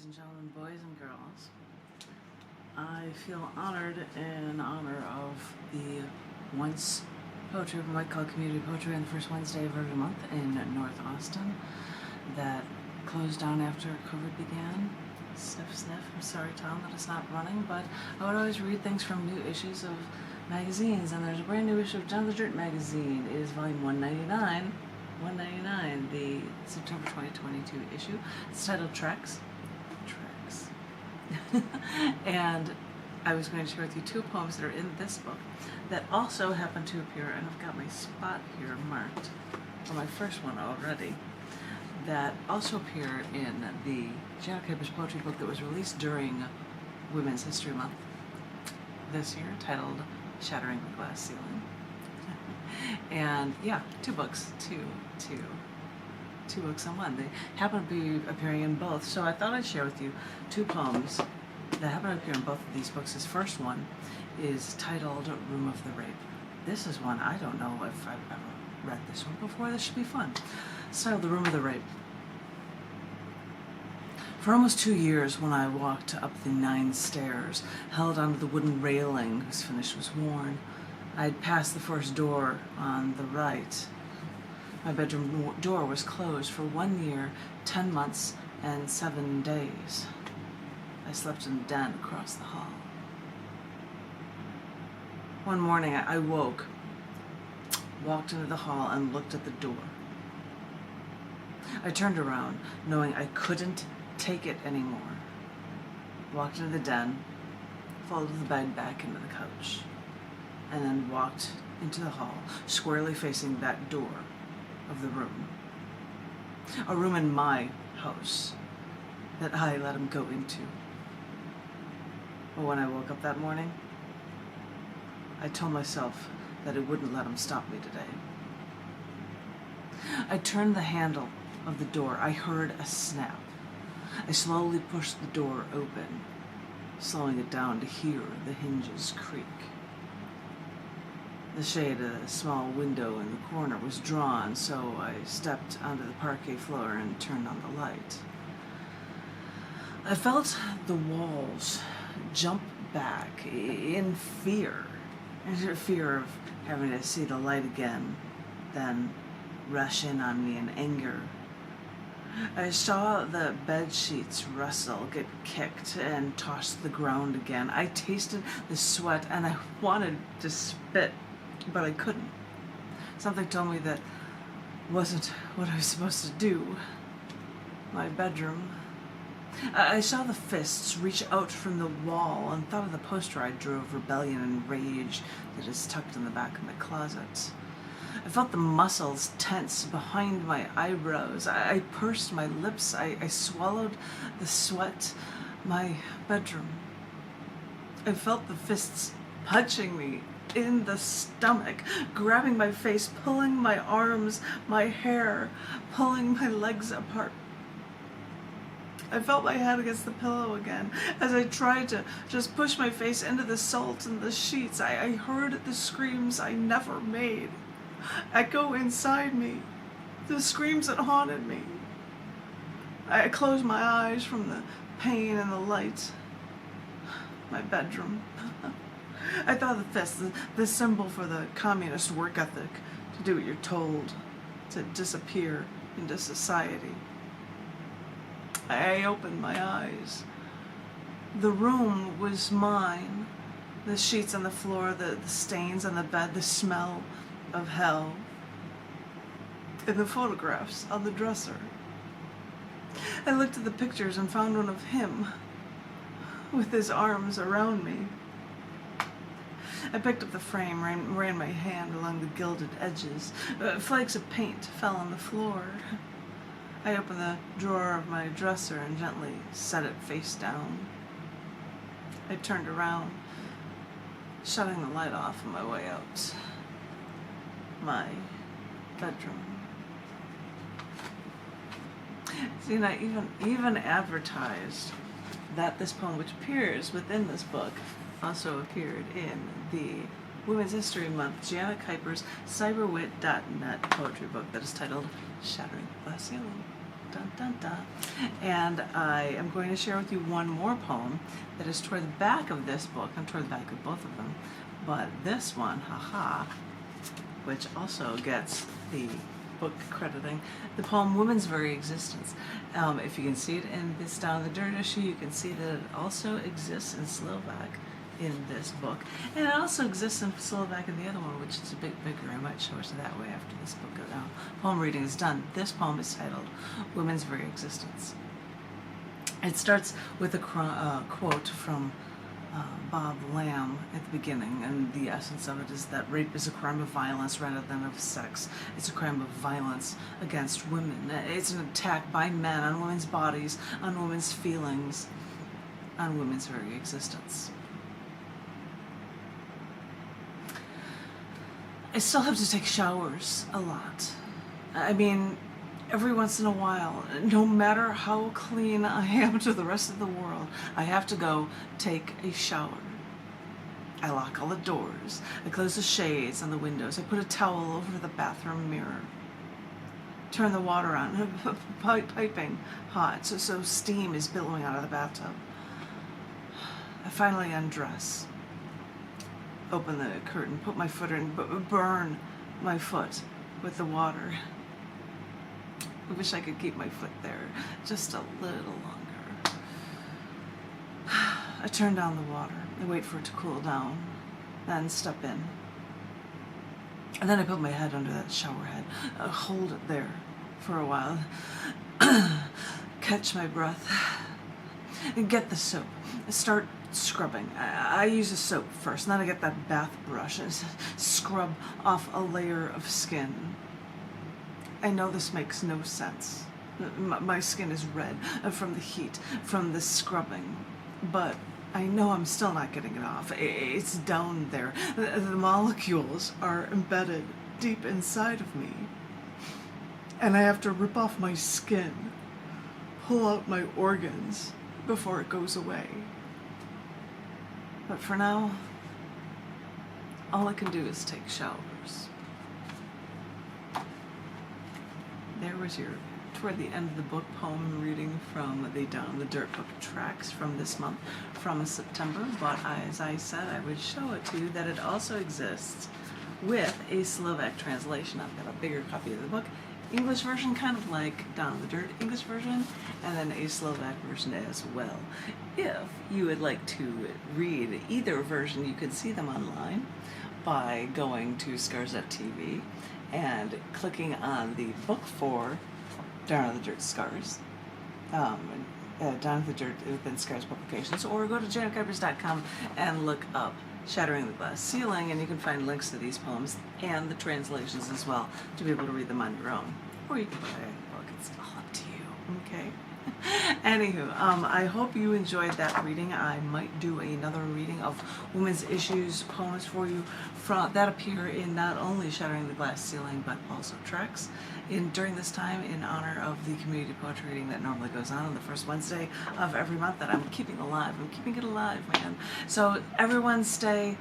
ladies and gentlemen, boys and girls. I feel honored in honor of the once poetry open mic called Community Poetry on the first Wednesday of every month in North Austin that closed down after COVID began. Sniff, sniff. I'm sorry, Tom, that it's not running, but I would always read things from new issues of magazines, and there's a brand new issue of John the Dirt magazine. It is volume 199, the September 2022 issue. It's titled Treks. And I was going to share with you two poems that are in this book that also happen to appear, and I've got my spot here marked for my first one already, that also appear in the Janet Kuypers poetry book that was released during Women's History Month this year, titled Shattering the Glass Ceiling. And yeah, two books in one. They happen to be appearing in both, so I thought I'd share with you two poems that happen to appear in both of these books. His first one is titled Room of the Rape. This is one I don't know if I've ever read this one before. This should be fun. It's titled The Room of the Rape. For almost 2 years, when I walked up the 9 stairs, held onto the wooden railing whose finish was worn, I'd passed the first door on the right. My bedroom door was closed for 1 year, 10 months, and 7 days. I slept in the den across the hall. One morning I woke, walked into the hall, and looked at the door. I turned around, knowing I couldn't take it anymore. Walked into the den, folded the bed back into the couch, and then walked into the hall, squarely facing that door of the room. A room in my house that I let him go into. But when I woke up that morning, I told myself that it wouldn't let him stop me today. I turned the handle of the door. I heard a snap. I slowly pushed the door open, slowing it down to hear the hinges creak. The shade of a small window in the corner was drawn, so I stepped onto the parquet floor and turned on the light. I felt the walls jump back in fear of having to see the light again, then rush in on me in anger. I saw the bed sheets rustle, get kicked, and tossed to the ground again. I tasted the sweat, and I wanted to spit, but I couldn't. Something told me that wasn't what I was supposed to do. My bedroom. I saw the fists reach out from the wall and thought of the poster I drew of rebellion and rage that is tucked in the back of my closet. I felt the muscles tense behind my eyebrows. I pursed my lips. I swallowed the sweat. My bedroom. I felt the fists punching me in the stomach, grabbing my face, pulling my arms, my hair, pulling my legs apart. I felt my head against the pillow again as I tried to just push my face into the salt and the sheets. I heard the screams I never made echo inside me, the screams that haunted me. I closed my eyes from the pain and the light. My bedroom. I thought of the fist, the symbol for the communist work ethic, to do what you're told, to disappear into society. I opened my eyes. The room was mine. The sheets on the floor, the stains on the bed, the smell of hell, and the photographs on the dresser. I looked at the pictures and found one of him with his arms around me. I picked up the frame, ran my hand along the gilded edges. Flakes of paint fell on the floor. I opened the drawer of my dresser and gently set it face down. I turned around, shutting the light off on my way out. My bedroom. See, and I even advertised that this poem, which appears within this book, also appeared in the Women's History Month Janet Kuypers cyberwit.net poetry book that is titled Shattering the Glass Ceiling. dun, dun, dun. And I am going to share with you one more poem that is toward the back of this book. I'm toward the back of both of them. But this one, haha, which also gets the book crediting, the poem Women's Very Existence. If you can see it in this Down the Dirt issue, you can see that it also exists in Slovak in this book. And it also exists in Slovak in the other one, which is a bit bigger. I might show it that way after this book poem reading is done. This poem is titled Women's Very Existence. It starts with a quote from Bob Lamb at the beginning, and the essence of it is that rape is a crime of violence rather than of sex. It's a crime of violence against women. It's an attack by men on women's bodies, on women's feelings, on women's very existence. I still have to take showers a lot. I mean, every once in a while, no matter how clean I am to the rest of the world, I have to go take a shower. I lock all the doors. I close the shades on the windows. I put a towel over the bathroom mirror. Turn the water on, piping hot, so steam is billowing out of the bathtub. I finally undress. Open the curtain, put my foot in, burn my foot with the water. I wish I could keep my foot there just a little longer. I turn down the water. I wait for it to cool down, then step in. And then I put my head under that shower head, hold it there for a while, catch my breath, and get the soap. Start scrubbing. I use a soap first, and then I get that bath brush and scrub off a layer of skin. I know this makes no sense. My skin is red from the heat, from the scrubbing, but I know I'm still not getting it off. It's down there. The molecules are embedded deep inside of me, and I have to rip off my skin, pull out my organs before it goes away. But for now, all I can do is take showers. There was your, toward the end of the book, poem reading from the Down the Dirt book tracks from this month, from September. But as I said, I would show it to you that it also exists with a Slovak translation. I've got a bigger copy of the book, English version, kind of like Down the Dirt English version, and then a Slovak version as well. If you would like to read either version, you can see them online by going to Scars.tv and clicking on the book for Down the Dirt Scars, Down the Dirt within Scars Publications, or go to janetkuypers.com and look up Shattering the Glass Ceiling, and you can find links to these poems and the translations as well to be able to read them on your own. Or you can buy a book, it's all up to you, okay? Anywho, I hope you enjoyed that reading. I might do another reading of women's issues poems for you that appear in not only Shattering the Glass Ceiling, but also tracks during this time in honor of the community poetry reading that normally goes on the first Wednesday of every month that I'm keeping alive. I'm keeping it alive, man. So everyone stay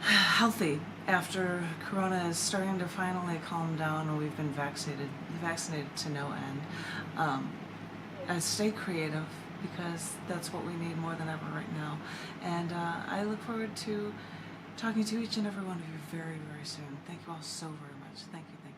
healthy after Corona is starting to finally calm down, and we've been vaccinated to no end. Stay creative, because that's what we need more than ever right now. And I look forward to talking to each and every one of you very, very soon. Thank you all so very much. Thank you.